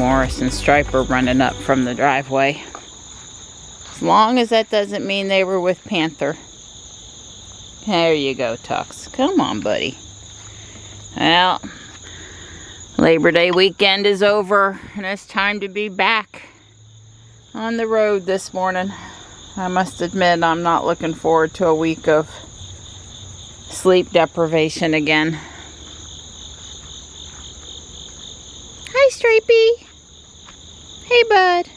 Morris and Striper running up from the driveway. As long as that doesn't mean they were with Panther. There you go, Tux. Come on, buddy. Well, Labor Day weekend is over, and it's time to be back on the road this morning. I must admit, I'm not looking forward to a week of sleep deprivation again. Hi, Stripey. Hey, bud.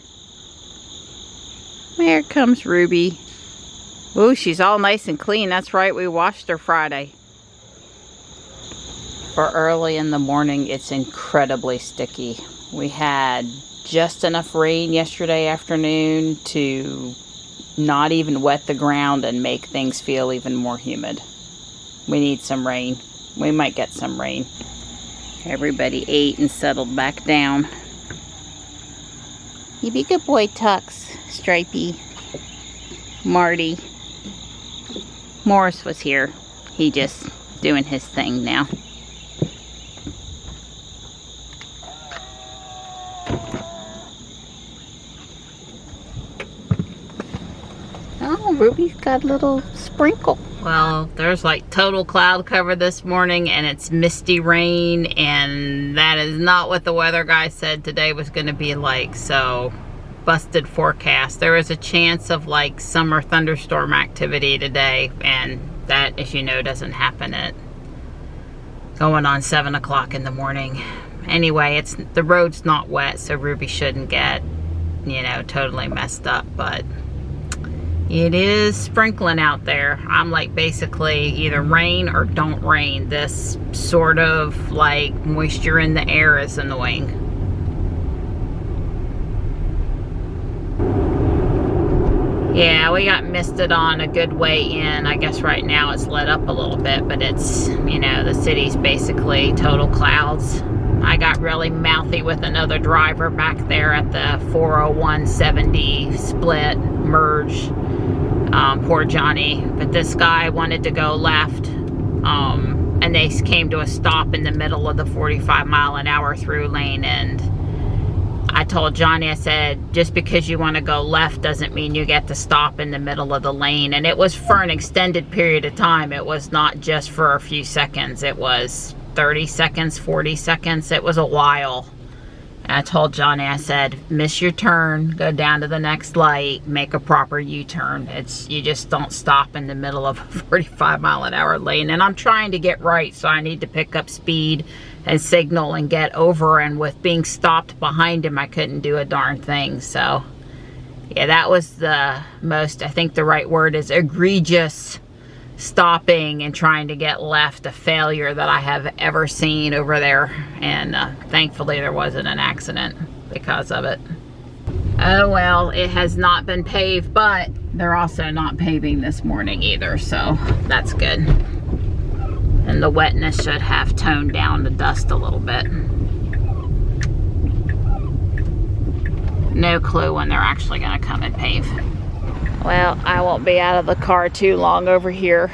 There comes Ruby. Ooh, she's all nice and clean. That's right, we washed her Friday. For early in the morning, it's incredibly sticky. We had just enough rain yesterday afternoon to not even wet the ground and make things feel even more humid. We need some rain. We might get some rain. Everybody ate and settled back down. You be a good boy, Tux, Stripey, Marty. Morris was here. He just doing his thing now. Oh, Ruby's got a little sprinkle. Well, there's like total cloud cover this morning, and it's misty rain, and that is not what the weather guy said today was going to be like. So, busted forecast. There is a chance of like summer thunderstorm activity today, and that, as you know, doesn't happen at going on 7 o'clock in the morning. Anyway, the road's not wet, so Ruby shouldn't get, you know, totally messed up, but it is sprinkling out there. I'm like basically either rain or don't rain. This sort of like moisture in the air is annoying. Yeah, we got misted on a good way in. I guess right now it's let up a little bit, but it's, you know, the city's basically total clouds. I got really mouthy with another driver back there at the 401-70 split merge. Poor Johnny. But this guy wanted to go left, and they came to a stop in the middle of the 45-mile-an-hour through lane, and I told Johnny, I said, just because you want to go left doesn't mean you get to stop in the middle of the lane. And it was for an extended period of time. It was not just for a few seconds. It was 30 seconds, 40 seconds. It was a while. And I told Johnny, I said, miss your turn, go down to the next light, make a proper U-turn. You just don't stop in the middle of a 45-mile-an-hour lane. And I'm trying to get right, so I need to pick up speed and signal and get over. And with being stopped behind him, I couldn't do a darn thing. So, yeah, that was the most, I think the right word is egregious stopping and trying to get left, a failure that I have ever seen over there. And thankfully there wasn't an accident because of it. Oh well, it has not been paved, but they're also not paving this morning either, so that's good. And the wetness should have toned down the dust a little bit. No clue when they're actually going to come and pave. Well, I won't be out of the car too long over here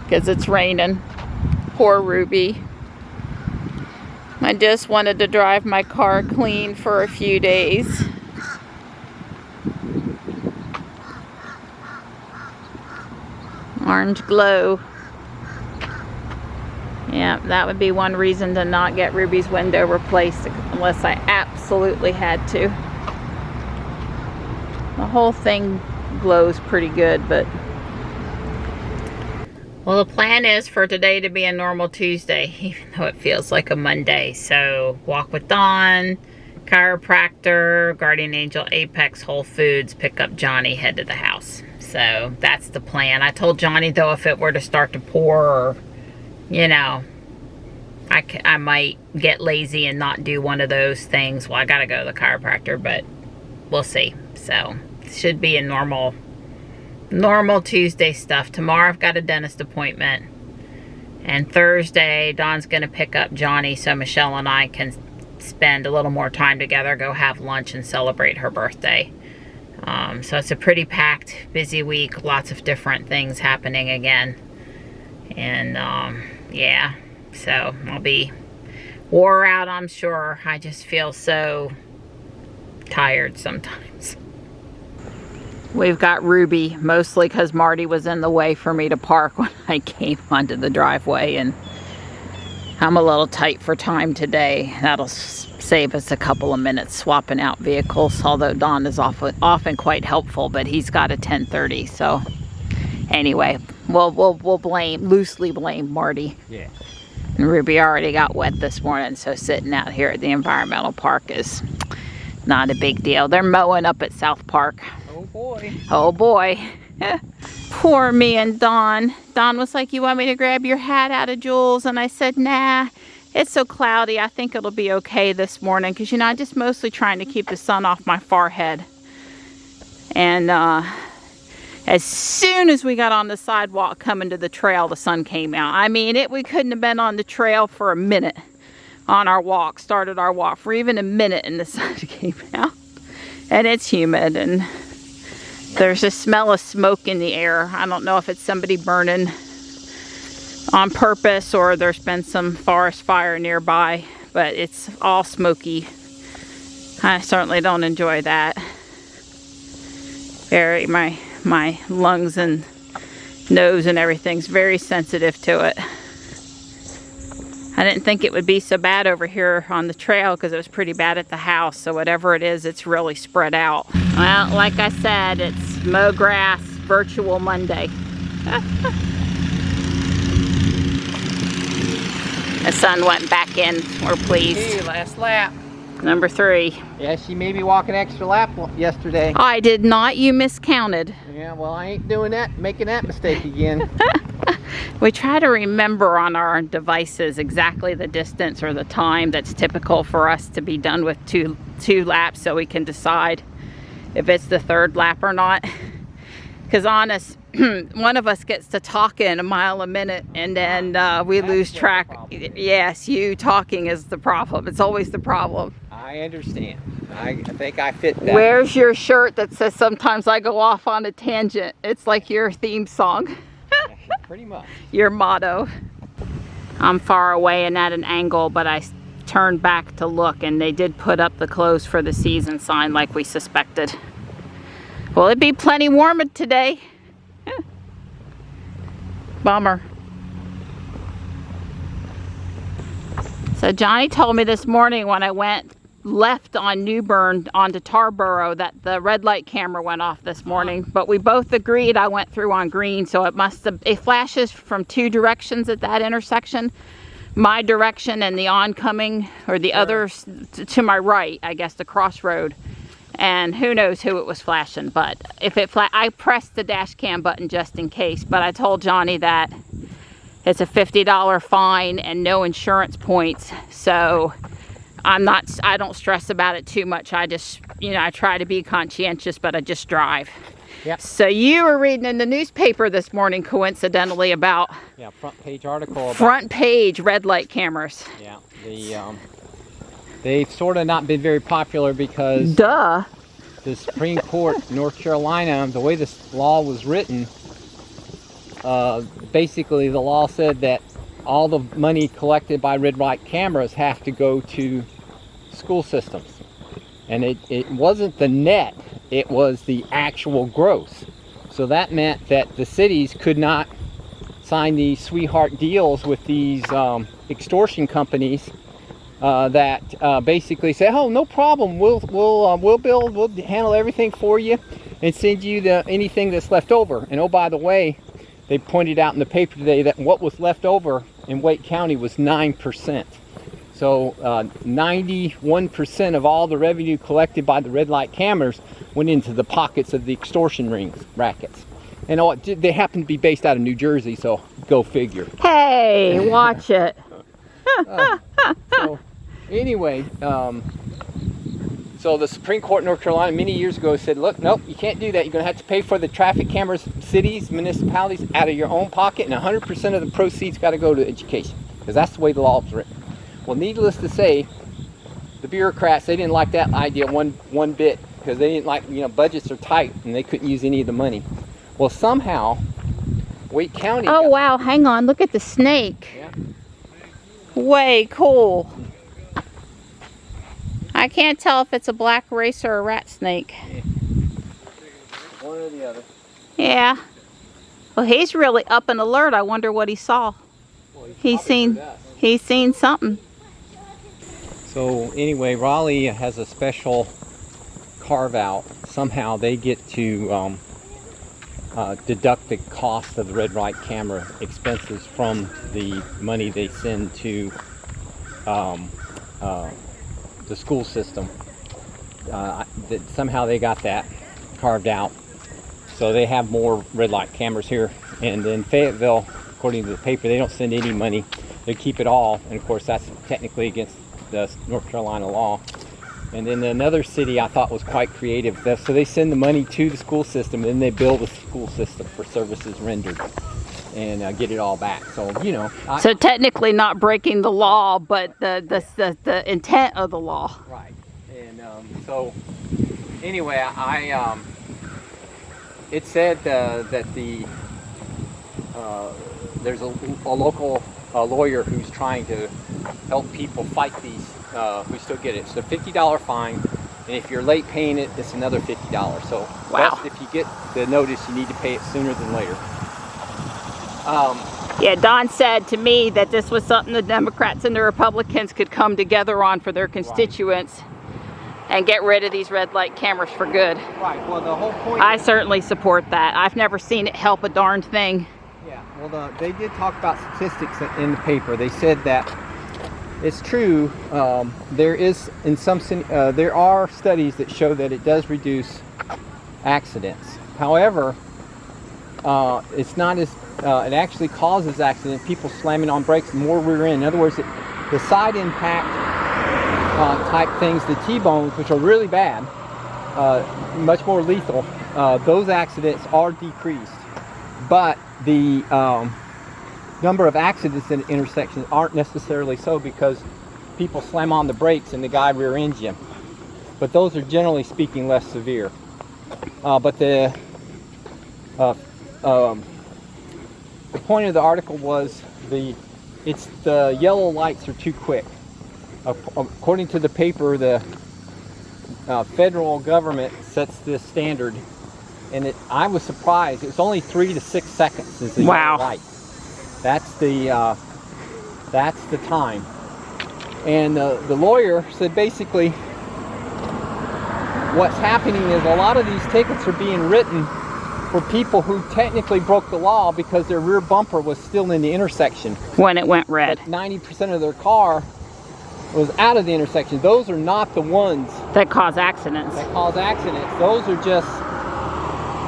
because it's raining. Poor Ruby. I just wanted to drive my car clean for a few days. Orange glow. Yeah, that would be one reason to not get Ruby's window replaced unless I absolutely had to. The whole thing glows pretty good, but well, the plan is for today to be a normal Tuesday, even though it feels like a Monday. So walk with Dawn, chiropractor, guardian angel, Apex, Whole Foods, pick up Johnny, head to the house. So that's the plan. I told Johnny though, if it were to start to pour, or you know, I might get lazy and not do one of those things. Well, I gotta go to the chiropractor, but we'll see. So should be a normal Tuesday stuff. Tomorrow I've got a dentist appointment, and Thursday Dawn's gonna pick up Johnny so Michelle and I can spend a little more time together, go have lunch and celebrate her birthday. So it's a pretty packed, busy week, lots of different things happening again, and yeah, so I'll be wore out, I'm sure. I just feel so tired sometimes. We've got Ruby, mostly because Marty was in the way for me to park when I came onto the driveway, and I'm a little tight for time today. That'll save us a couple of minutes swapping out vehicles, although Don is often quite helpful, but he's got a 10:30, so anyway, we'll loosely blame Marty. Yeah. And Ruby already got wet this morning, so sitting out here at the environmental park is not a big deal. They're mowing up at South Park. Oh boy. Oh boy. Poor me and Don. Don was like, you want me to grab your hat out of Jules? And I said, nah, it's so cloudy. I think it'll be okay this morning. Because, you know, I'm just mostly trying to keep the sun off my forehead. And as soon as we got on the sidewalk coming to the trail, the sun came out. I mean, we couldn't have been on the trail for a minute on our walk, started our walk for even a minute, and the sun came out. And it's humid, and there's a smell of smoke in the air. I don't know if it's somebody burning on purpose or there's been some forest fire nearby, but it's all smoky. I certainly don't enjoy that. My lungs and nose and everything's very sensitive to it. I didn't think it would be so bad over here on the trail because it was pretty bad at the house. So whatever it is, it's really spread out. Well, like I said, it's mow grass virtual Monday. The sun went back in. We're pleased. Okay, last lap. Number 3. Yeah, she may be walking extra lap yesterday. I did not. You miscounted. Yeah, well, I ain't doing that, making that mistake again. We try to remember on our devices exactly the distance or the time that's typical for us to be done with two laps, so we can decide if it's the 3rd lap or not. Because honest, one of us gets to talking a mile a minute, and then we lose track. Yes, you talking is the problem. It's always the problem. I understand. I think I fit that. Where's your shirt that says sometimes I go off on a tangent? It's like your theme song. Pretty much. Your motto. I'm far away and at an angle, but I turned back to look, and they did put up the close for the season sign like we suspected. Will it be plenty warmer today? Bummer. So Johnny told me this morning when I went left on Newbern onto Tarboro that the red light camera went off this morning, but we both agreed I went through on green, so it flashes from 2 directions at that intersection. My direction and the oncoming, or the others to my right, I guess, the crossroad. And who knows who it was flashing, but if I pressed the dash cam button just in case, but I told Johnny that it's a $50 fine and no insurance points, so I don't stress about it too much. I just, you know, I try to be conscientious, but I just drive. Yep. So you were reading in the newspaper this morning, coincidentally, about front page article about front page red light cameras. Yeah, they've sort of not been very popular because the Supreme Court, North Carolina, the way this law was written, basically the law said that all the money collected by red light cameras have to go to school systems. And it wasn't the net, it was the actual gross. So that meant that the cities could not sign these sweetheart deals with these extortion companies that basically say, oh, no problem, we'll handle everything for you and send you anything that's left over. And oh, by the way, they pointed out in the paper today that what was left over in Wake County was 9%. So 91% of all the revenue collected by the red light cameras went into the pockets of the extortion rackets. And they happen to be based out of New Jersey, so go figure. Hey, watch it. So anyway, so the Supreme Court in North Carolina many years ago said, look, nope, you can't do that. You're going to have to pay for the traffic cameras, cities, municipalities, out of your own pocket, and 100% of the proceeds got to go to education, because that's the way the law is written. Well, needless to say, the bureaucrats, they didn't like that idea one bit, because they didn't like, budgets are tight, and they couldn't use any of the money. Well, somehow, Wake County... Oh, wow, hang on, look at the snake. Yeah. Way cool. I can't tell if it's a black racer or a rat snake. Yeah. One or the other. Yeah. Well, he's really up and alert. I wonder what he saw. Well, He's seen something. So anyway, Raleigh has a special carve out. Somehow they get to deduct the cost of the red light camera expenses from the money they send to the school system. Somehow they got that carved out. So they have more red light cameras here. And in Fayetteville, according to the paper, they don't send any money. They keep it all. And of course, that's technically against the North Carolina law. And then another city I thought was quite creative. So they send the money to the school system, and then they bill the school system for services rendered and get it all back. So, you know. So technically not breaking the law, but the intent of the law. Right. And so anyway, it said that there's a local lawyer who's trying to help people fight these who still get it. It's a $50 fine, and if you're late paying it, it's another $50. So wow. Best if you get the notice, you need to pay it sooner than later. Yeah, Don said to me that this was something the Democrats and the Republicans could come together on for their constituents. Right. And get rid of these red light cameras for good. Right, well the whole point... I certainly support that. I've never seen it help a darn thing. Yeah, well they did talk about statistics in the paper. They said that it's true, there are studies that show that it does reduce accidents. However, it's not as, it actually causes accidents, people slamming on brakes, more rear end. In other words, the side impact type things, the T-bones, which are really bad, much more lethal, those accidents are decreased. But the number of accidents in intersections aren't necessarily so, because people slam on the brakes and the guy rear ends you. But those are generally speaking less severe. But the point of the article was the yellow lights are too quick. According to the paper, the federal government sets this standard, and I was surprised. It was only 3 to 6 seconds is the yellow light. That's the time. And the lawyer said basically what's happening is a lot of these tickets are being written for people who technically broke the law because their rear bumper was still in the intersection when it went red. But 90% of their car was out of the intersection. Those are not the ones that cause accidents. Those are just,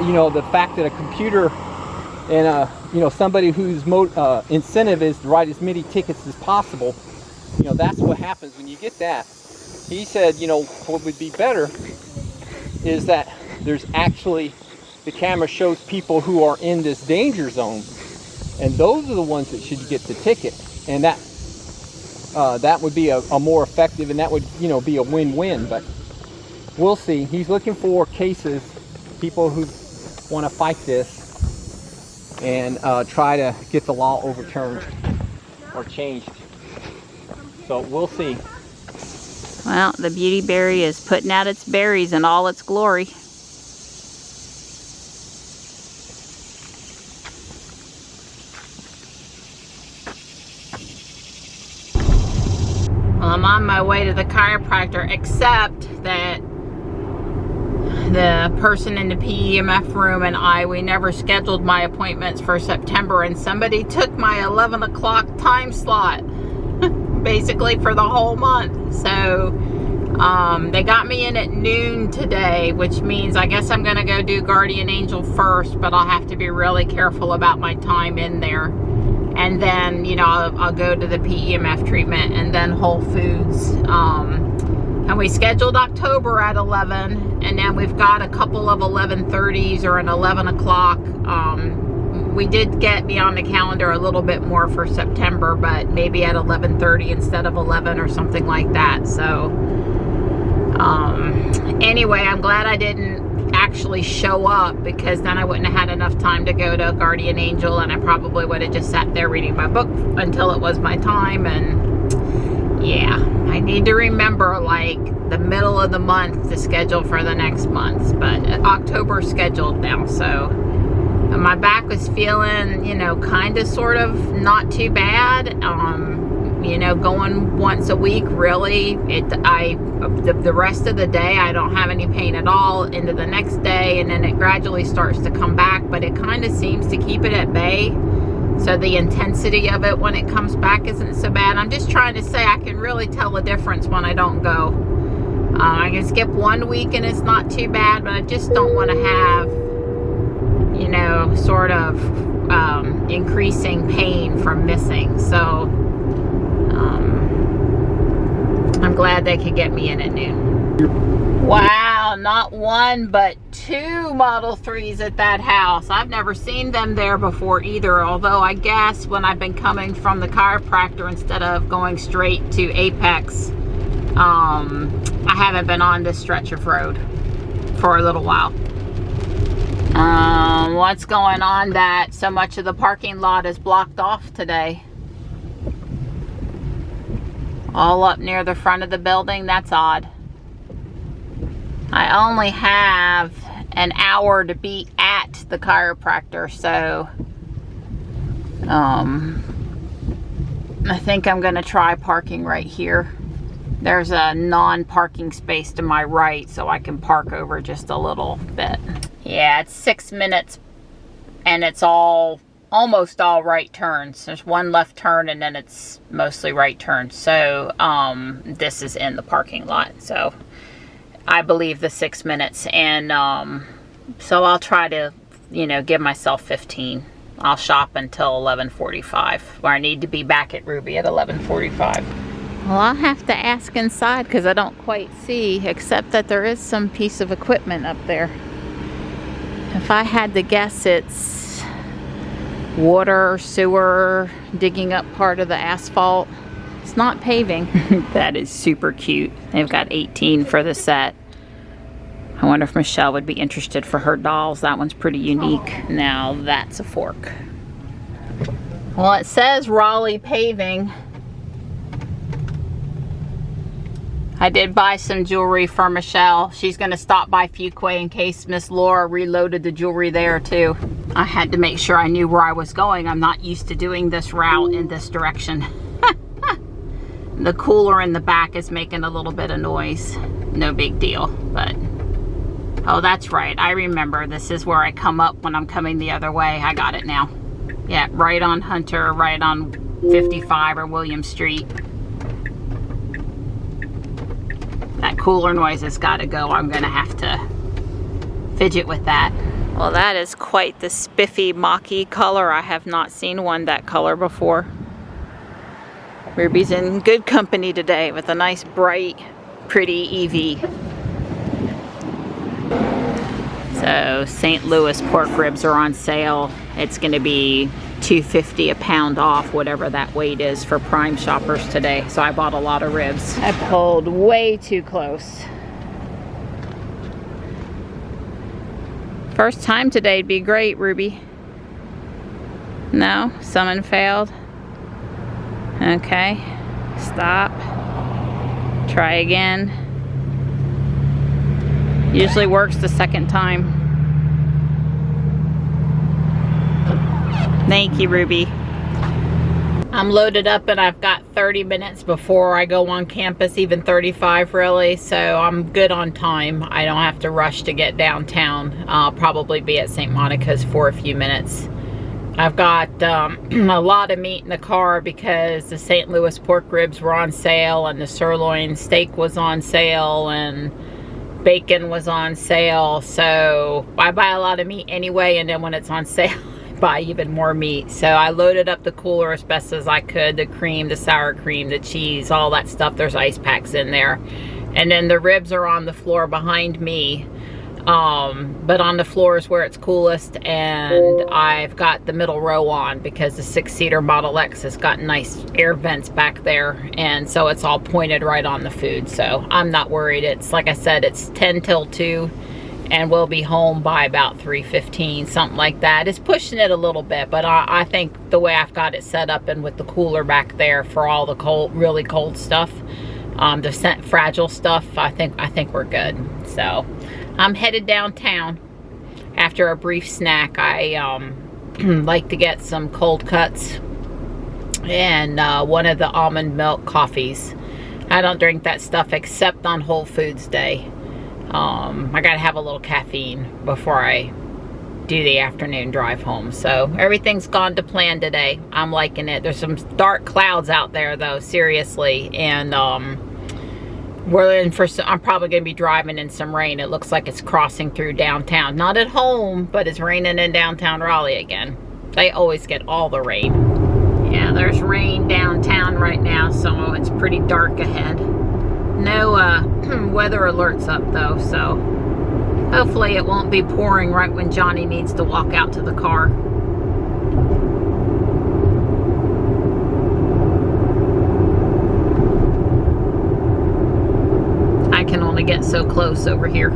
you know, the fact that a computer and you know, somebody whose incentive is to write as many tickets as possible, you know, that's what happens when you get that. He said, you know, what would be better is that there's actually, the camera shows people who are in this danger zone, and those are the ones that should get the ticket, and that would be a more effective, and that would, you know, be a win-win. But we'll see. He's looking for cases, people who want to fight this and try to get the law overturned or changed. So we'll see. Well, the beauty berry is putting out its berries in all its glory. Well, I'm on my way to the chiropractor, except that the person in the PEMF room and we never scheduled my appointments for September, and somebody took my 11 o'clock time slot basically for the whole month. So they got me in at noon today, which means I guess I'm gonna go do Guardian Angel first, but I'll have to be really careful about my time in there. And then, you know, I'll go to the PEMF treatment, and then Whole Foods. And we scheduled October at 11, and then we've got a couple of 11:30s or an 11 o'clock. We did get me on the calendar a little bit more for September, but maybe at 11:30 instead of 11 or something like that. So anyway, I'm glad I didn't actually show up, because then I wouldn't have had enough time to go to Guardian Angel, and I probably would have just sat there reading my book until it was my time. And Yeah, I need to remember like the middle of the month to schedule for the next month, but October's scheduled now, so my back was feeling, you know, kind of sort of not too bad. You know, going once a week, really, the rest of the day I don't have any pain at all, into the next day, and then it gradually starts to come back, but it kind of seems to keep it at bay. So the intensity of it when it comes back isn't so bad. I'm just trying to say I can really tell the difference when I don't go. I can skip 1 week and it's not too bad, but I just don't want to have, you know, sort of increasing pain from missing. So I'm glad they could get me in at noon. Wow, not one but 2 Model 3s at that house. I've never seen them there before either, although I guess when I've been coming from the chiropractor instead of going straight to Apex, I haven't been on this stretch of road for a little while. What's going on that so much of the parking lot is blocked off today? All up near the front of the building? That's odd. I only have an hour to be at the chiropractor, so I think I'm gonna try parking right here. There's a non-parking space to my right, so I can park over just a little bit. Yeah, it's 6 minutes and it's almost all right turns. There's one left turn and then it's mostly right turns. So this is in the parking lot. So I believe the 6 minutes, and so I'll try to, you know, give myself 15. I'll shop until 11:45, where I need to be back at Ruby at 11:45. Well, I'll have to ask inside because I don't quite see, except that there is some piece of equipment up there. If I had to guess, it's water, sewer, digging up part of the asphalt. It's not paving. That is super cute. They've got 18 for the set. I wonder if Michelle would be interested for her dolls. That one's pretty unique. Now that's a fork. Well, it says Raleigh Paving. I did buy some jewelry for Michelle. She's gonna stop by Fuquay in case Miss Laura reloaded the jewelry there too. I had to make sure I knew where I was going. I'm not used to doing this route in this direction. The cooler in the back is making a little bit of noise. No big deal, but oh, that's right. I remember. This is where I come up when I'm coming the other way. I got it now. Yeah, right on Hunter, right on 55 or William Street. That cooler noise has got to go. I'm going to have to fidget with that. Well, that is quite the spiffy maki color. I have not seen one that color before. Ruby's in good company today with a nice, bright, pretty EV. So St. Louis pork ribs are on sale. It's going to be $2.50 a pound off, whatever that weight is for Prime shoppers today. So I bought a lot of ribs. I pulled way too close. First time today'd be great, Ruby. No? Summon failed? Okay. Stop. Try again. Usually works the second time. Thank you, Ruby. I'm loaded up and I've got 30 minutes before I go on campus, even 35 really, so I'm good on time. I don't have to rush to get downtown. I'll probably be at St. Monica's for a few minutes. I've got a lot of meat in the car because the St. Louis pork ribs were on sale and the sirloin steak was on sale and bacon was on sale. So I buy a lot of meat anyway, and then when it's on sale, I buy even more meat. So I loaded up the cooler as best as I could. The cream, the sour cream, the cheese, all that stuff. There's ice packs in there. And then the ribs are on the floor behind me. But on the floor is where it's coolest, and I've got the middle row on because the 6-seater Model X has got nice air vents back there, and so it's all pointed right on the food, so I'm not worried. It's like I said, it's 10 till 2, and we'll be home by about 3:15, something like that. It's pushing it a little bit, but I think the way I've got it set up and with the cooler back there for all the cold, really cold stuff, the fragile stuff, I think we're good. So I'm headed downtown after a brief snack. I like to get some cold cuts and one of the almond milk coffees. I don't drink that stuff except on Whole Foods Day. I gotta have a little caffeine before I do the afternoon drive home. So everything's gone to plan today. I'm liking it. There's some dark clouds out there though, seriously, and we're in for some, I'm probably gonna be driving in some rain. It looks like it's crossing through downtown. Not at home, but it's raining in downtown Raleigh again. They always get all the rain. Yeah, there's rain downtown right now, so it's pretty dark ahead. No weather alerts up though, so hopefully it won't be pouring right when Johnny needs to walk out to the car. I can only get so close over here.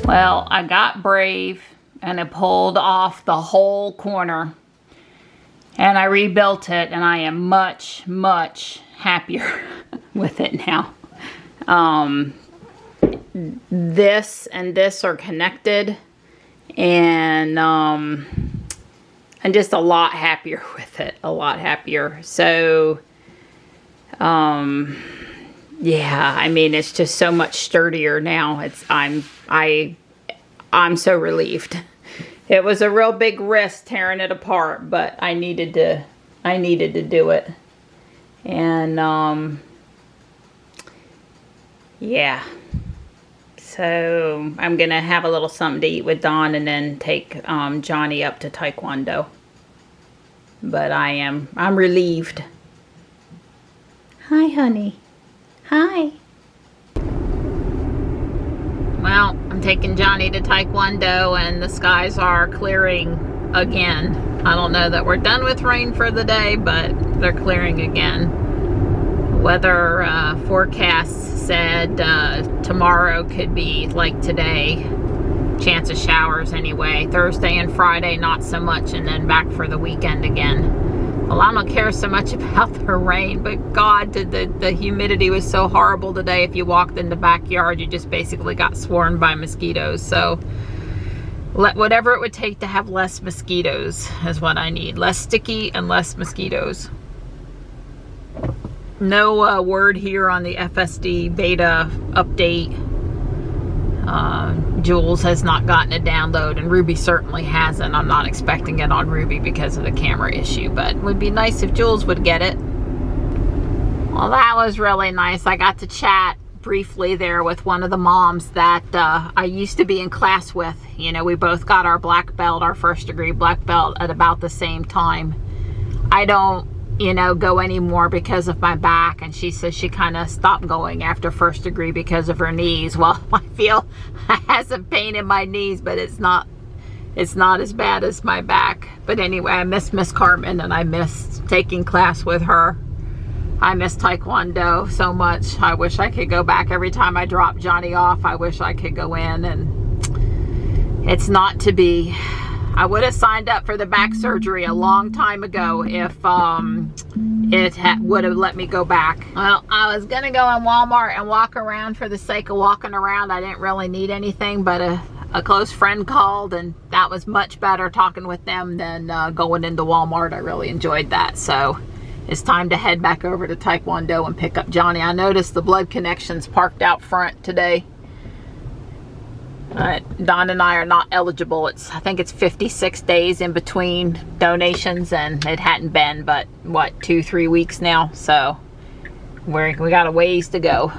Well, I got brave and it pulled off the whole corner and I rebuilt it, and I am much, much happier with it now. This and this are connected, and I'm just a lot happier with it, a lot happier. So, yeah, I mean, it's just so much sturdier now. I'm so relieved. It was a real big risk tearing it apart, but I needed to do it. And yeah. So I'm gonna have a little something to eat with Dawn and then take Johnny up to Taekwondo. But I'm relieved. Hi, honey. Hi. Well, I'm taking Johnny to Taekwondo and the skies are clearing again. I don't know that we're done with rain for the day, but they're clearing again. Weather forecast said tomorrow could be like today. Chance of showers anyway. Thursday and Friday, not so much, and then back for the weekend again. Well, I don't care so much about the rain, but God, the humidity was so horrible today. If you walked in the backyard, you just basically got swarmed by mosquitoes. So whatever it would take to have less mosquitoes is what I need. Less sticky and less mosquitoes. No word here on the FSD beta update. Jules has not gotten a download, and Ruby certainly hasn't. I'm not expecting it on Ruby because of the camera issue, but it would be nice if Jules would get it. Well, that was really nice. I got to chat briefly there with one of the moms that I used to be in class with. You know, we both got our black belt, our first degree black belt at about the same time. I don't, you know, go anymore because of my back, and she says she kind of stopped going after first degree because of her knees. Well, I feel I have some pain in my knees, but it's not as bad as my back. But anyway, I miss Miss Carmen, and I missed taking class with her. I miss Taekwondo so much. I wish I could go back. Every time I drop Johnny off, I wish I could go in, and it's not to be. I would have signed up for the back surgery a long time ago if it would have let me go back. Well, I was gonna go in Walmart and walk around for the sake of walking around. I didn't really need anything, but a close friend called, and that was much better talking with them than going into Walmart. I really enjoyed that. So it's time to head back over to Taekwondo and pick up Johnny. I noticed the blood connections parked out front today. Don and I are not eligible. I think it's 56 days in between donations, and it hadn't been but what, 2-3 weeks now, so we got a ways to go.